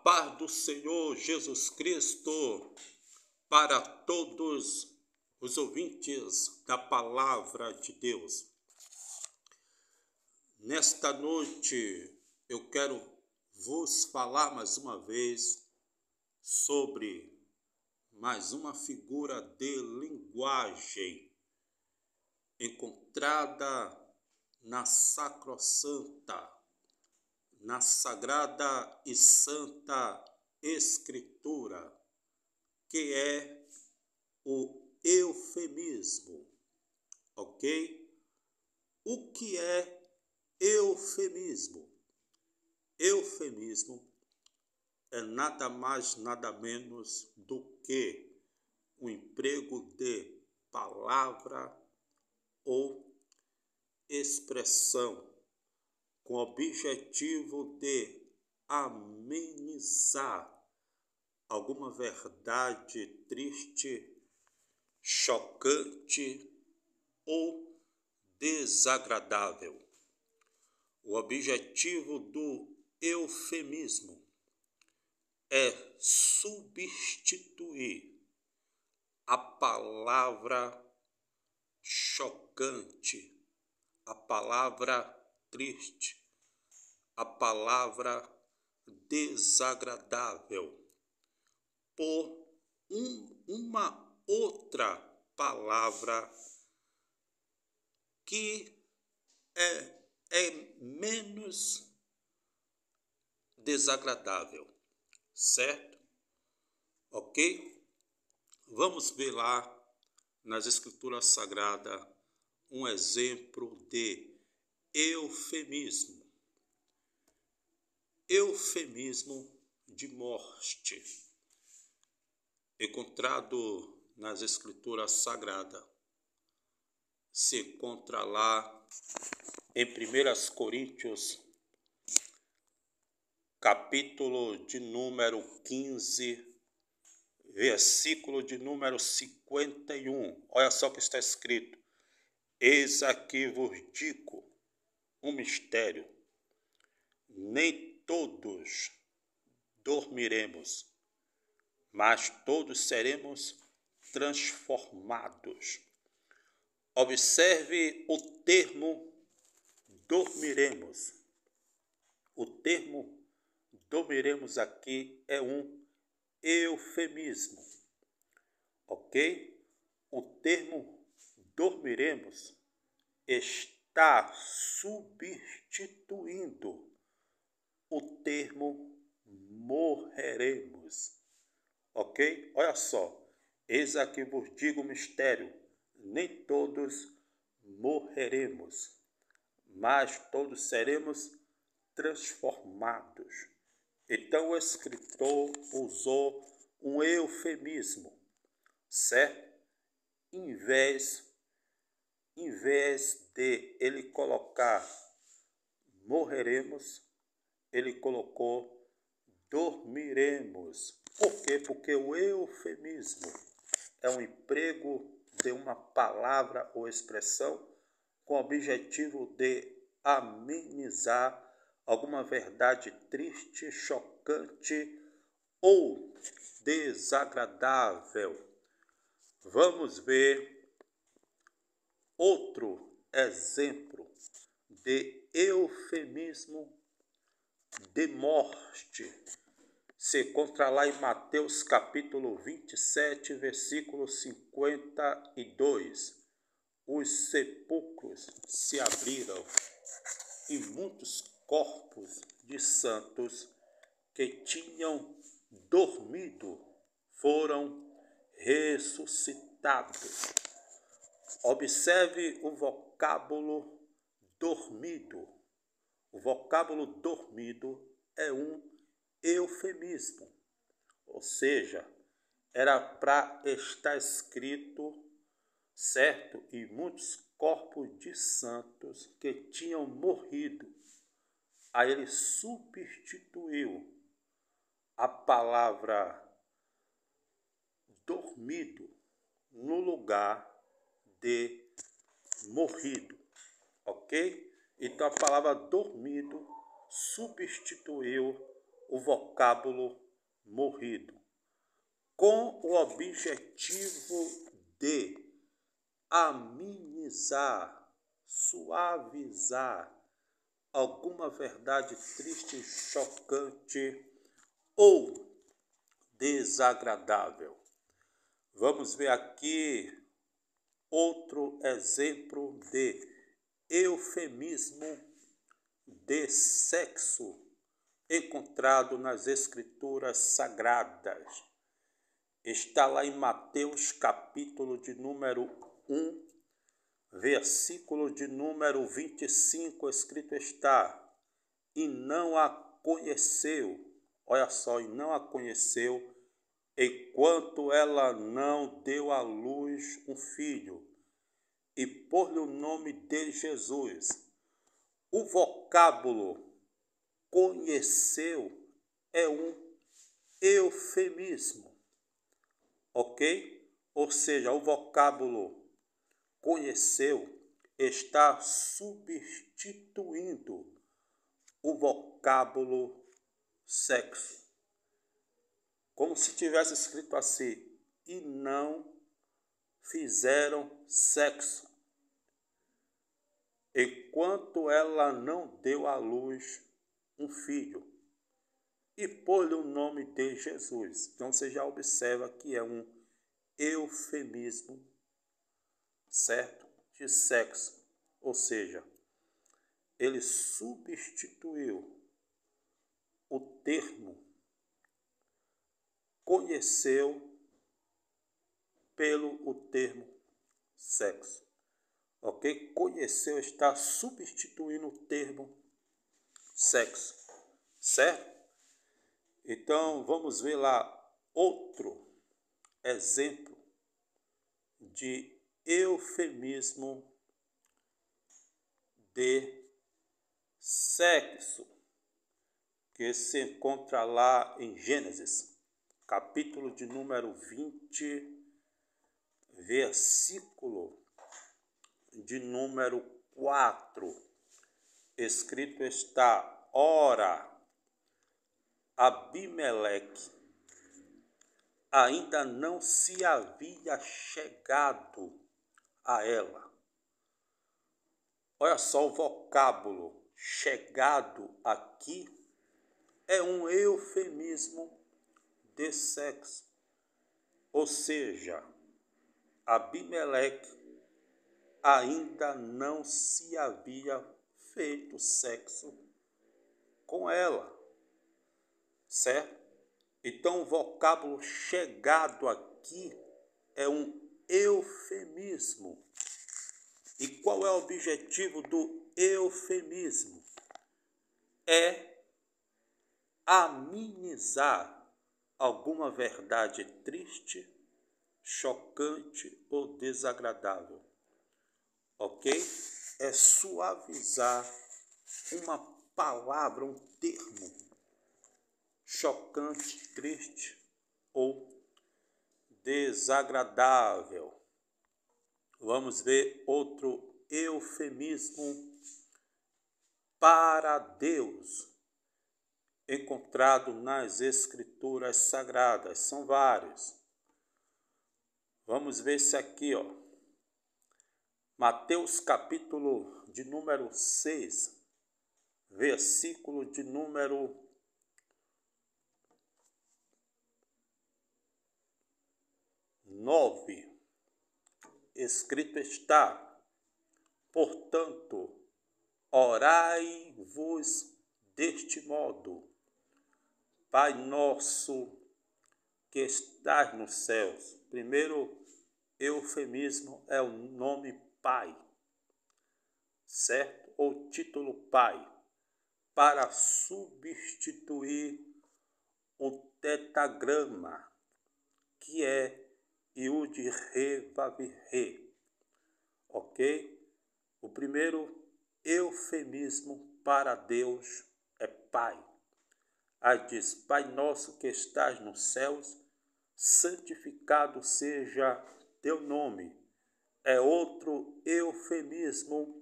paz do Senhor Jesus Cristo para todos os ouvintes da Palavra de Deus. Nesta noite eu quero vos falar mais uma vez sobre mais uma figura de linguagem encontrada na Sacrossanta, na Sagrada e Santa Escritura, que é o eufemismo, ok? O que é eufemismo? Eufemismo é nada mais, nada menos do que o emprego de palavra ou expressão com o objetivo de amenizar alguma verdade triste, chocante ou desagradável. O objetivo do eufemismo é substituir a palavra chocante, a palavra triste, a palavra desagradável por uma outra palavra que é menos desagradável, certo? Ok? Vamos ver lá nas Escrituras Sagradas um exemplo de eufemismo. Eufemismo de morte, encontrado nas Escrituras Sagradas, se encontra lá em 1 Coríntios, capítulo de número 15, versículo de número 51. Olha só o que está escrito: eis aqui vos digo um mistério, nem todos dormiremos, mas todos seremos transformados. Observe o termo dormiremos. O termo dormiremos aqui é um eufemismo, ok? O termo dormiremos está substituindo o termo morreremos, ok? Olha só, eis aqui vos digo o mistério, nem todos morreremos, mas todos seremos transformados. Então o escritor usou um eufemismo, certo? Em vez de ele colocar morreremos, ele colocou dormiremos. Por quê? Porque o eufemismo é um emprego de uma palavra ou expressão com o objetivo de amenizar alguma verdade triste, chocante ou desagradável. Vamos ver outro exemplo de eufemismo de morte. Se encontra lá em Mateus capítulo 27, versículo 52. Os sepulcros se abriram e muitos corpos de santos que tinham dormido foram ressuscitados. Observe o vocábulo dormido. O vocábulo dormido é um eufemismo, ou seja, era para estar escrito, certo? E muitos corpos de santos que tinham morrido. Aí ele substituiu a palavra dormido no lugar de morrido, ok? Então a palavra dormido substituiu o vocábulo morrido, com o objetivo de amenizar, suavizar alguma verdade triste, chocante ou desagradável. Vamos ver aqui outro exemplo de eufemismo de sexo encontrado nas Escrituras Sagradas. Está lá em Mateus, capítulo de número 1, versículo de número 25, escrito está: e não a conheceu, olha só, e não a conheceu, enquanto ela não deu à luz um filho, e pôs-lhe o nome de Jesus. O vocábulo conheceu é um eufemismo, ok? Ou seja, o vocábulo conheceu está substituindo o vocábulo sexo. Como se tivesse escrito assim: e não fizeram sexo, enquanto ela não deu à luz um filho, e pôs-lhe o nome de Jesus. Então você já observa que é um eufemismo, certo? De sexo. Ou seja, ele substituiu o termo conheceu pelo o termo sexo. Ok? Conheceu está substituindo o termo sexo, certo? Então, vamos ver lá outro exemplo de eufemismo de sexo, que se encontra lá em Gênesis, capítulo de número 20, versículo de número 4. Escrito está: ora, Abimeleque ainda não se havia chegado a ela. Olha só o vocábulo chegado aqui é um eufemismo de sexo. Ou seja, Abimeleque ainda não se havia feito sexo com ela, certo? Então o vocábulo chegado aqui é um eufemismo. E qual é o objetivo do eufemismo? É amenizar alguma verdade triste, chocante ou desagradável. Ok? É suavizar uma palavra, um termo chocante, triste ou desagradável. Vamos ver outro eufemismo para Deus, encontrado nas Escrituras Sagradas. São vários. Vamos ver esse aqui, ó. Mateus capítulo de número 6, versículo de número 9. Escrito está: portanto, orai-vos deste modo: Pai nosso que estás nos céus. Primeiro eufemismo é o nome Pai, certo? Ou título Pai, para substituir o tetagrama, que é Yud, Re, Vav, Re. Ok? O primeiro eufemismo para Deus é Pai. Aí diz: Pai nosso que estás nos céus, santificado seja teu nome. É outro eufemismo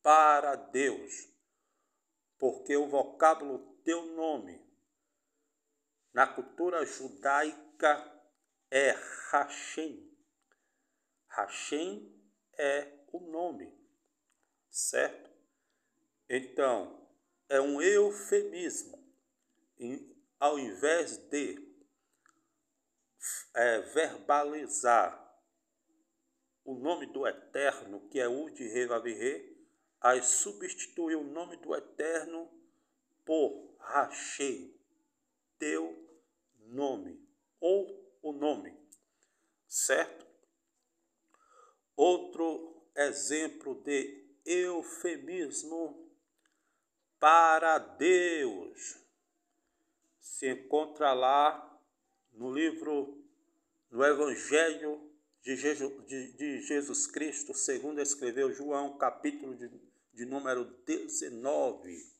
para Deus, porque o vocábulo teu nome Na cultura judaica é Hashem. Hashem é o nome, certo? Então, é um eufemismo. Ao invés de verbalizar o nome do Eterno, que é Ud-He-Vav-He, aí substituir o nome do Eterno por Hashem, teu nome, ou o nome, certo? Outro exemplo de eufemismo para Deus se encontra lá no Evangelho de Jesus Cristo, segundo escreveu João, capítulo de número 19,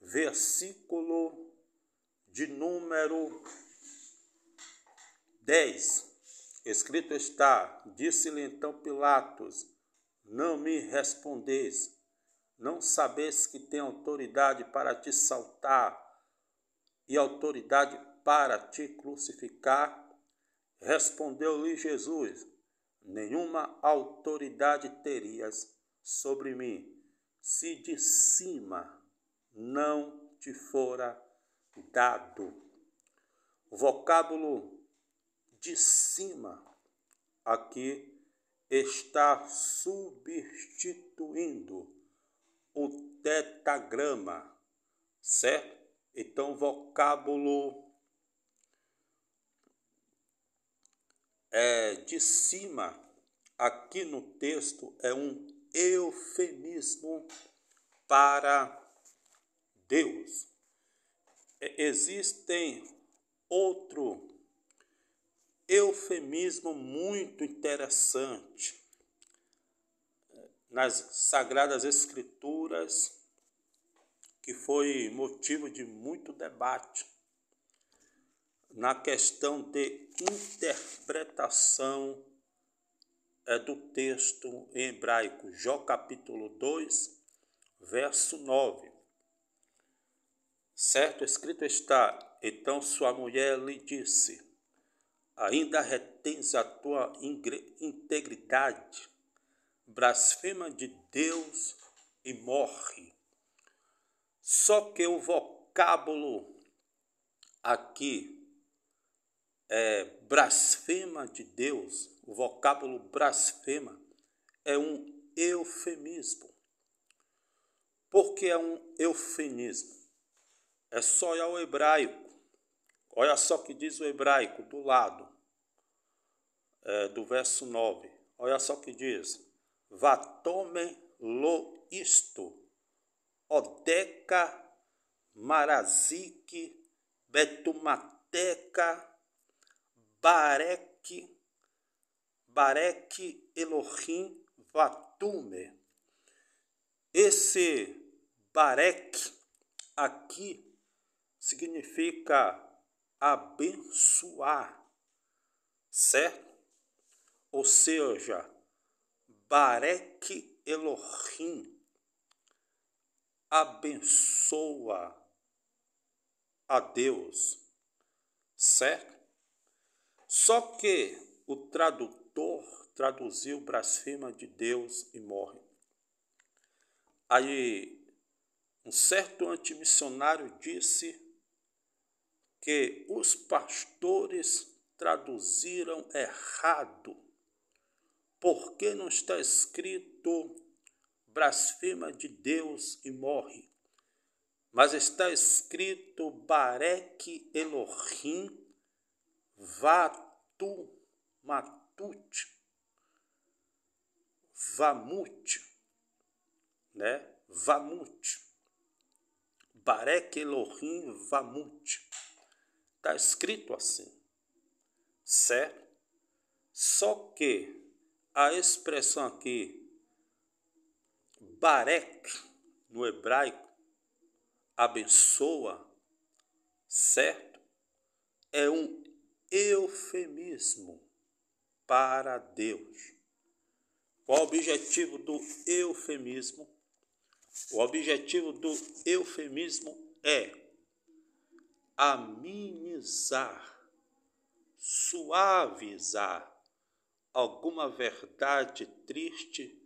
versículo de número 10. Escrito está: disse-lhe então Pilatos: não me respondeis, não sabeis que tenho autoridade para te saltar e autoridade para te crucificar? Respondeu-lhe Jesus: nenhuma autoridade terias sobre mim, se de cima não te fora dado. O vocábulo de cima aqui está substituindo o tetagrama, certo? Então, o vocábulo de cima aqui no texto é um eufemismo para Deus. Existem outro eufemismo muito interessante nas Sagradas Escrituras, que foi motivo de muito debate na questão de interpretação do texto em hebraico. Jó capítulo 2, verso 9. Certo? Escrito está: então sua mulher lhe disse: ainda retens a tua integridade, blasfema de Deus e morre. Só que o vocábulo aqui blasfema de Deus, o vocábulo blasfema é um eufemismo. Por que é um eufemismo? É só olhar o hebraico. Olha só o que diz o hebraico do lado do verso 9. Olha só o que diz: Vatome lo isto, odeca marazik betumateca barek Elohim vatume. Esse barek aqui significa abençoar, certo? Ou seja, barek Elohim, abençoa a Deus, certo? Só que o tradutor traduziu blasfema de Deus e morre. Aí um certo antimissionário disse que os pastores traduziram errado, porque não está escrito blasfema de Deus e morre, mas está escrito barek Elohim vamut, né? Vamut, barek Elohim vamut, está escrito assim, certo? Só que a expressão aqui barek no hebraico, abençoa, certo? É um eufemismo para Deus. Qual o objetivo do eufemismo? O objetivo do eufemismo é amenizar, suavizar alguma verdade triste,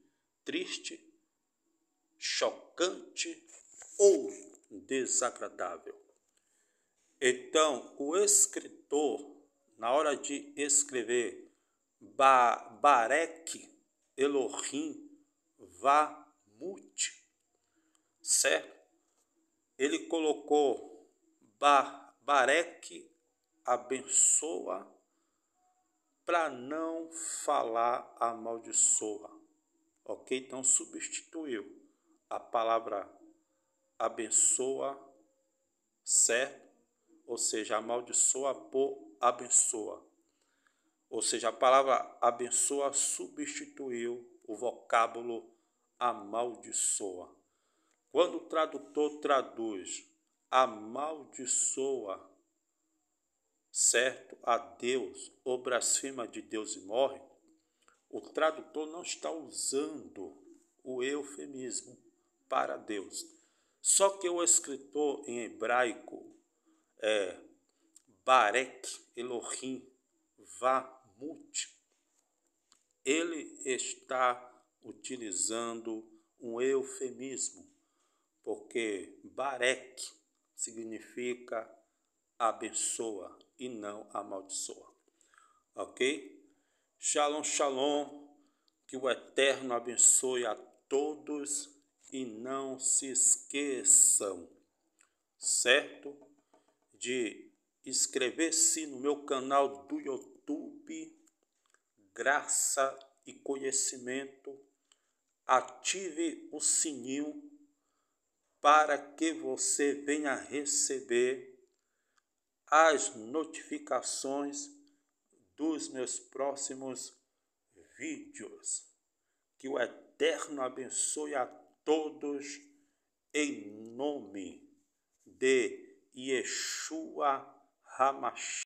chocante ou desagradável. Então, o escritor, na hora de escrever Barek Elohim Vamut, certo? Ele colocou Barek abençoa, para não falar amaldiçoa, ok? Então substituiu a palavra abençoa, certo? Ou seja, amaldiçoa por abençoa. Ou seja, a palavra abençoa substituiu o vocábulo amaldiçoa. Quando o tradutor traduz amaldiçoa, certo, a Deus, ou blasfema de Deus e morre, o tradutor não está usando o eufemismo para Deus. Só que o escritor em hebraico Barek Elohim Vamut, ele está utilizando um eufemismo, porque Barek significa abençoa e não amaldiçoa, ok? Shalom, shalom, que o Eterno abençoe a todos e não se esqueçam, certo? De inscrever-se no meu canal do YouTube, Graça e Conhecimento, ative o sininho para que você venha receber as notificações dos meus próximos vídeos. Que o Eterno abençoe a todos em nome de Yeshua HaMashiach.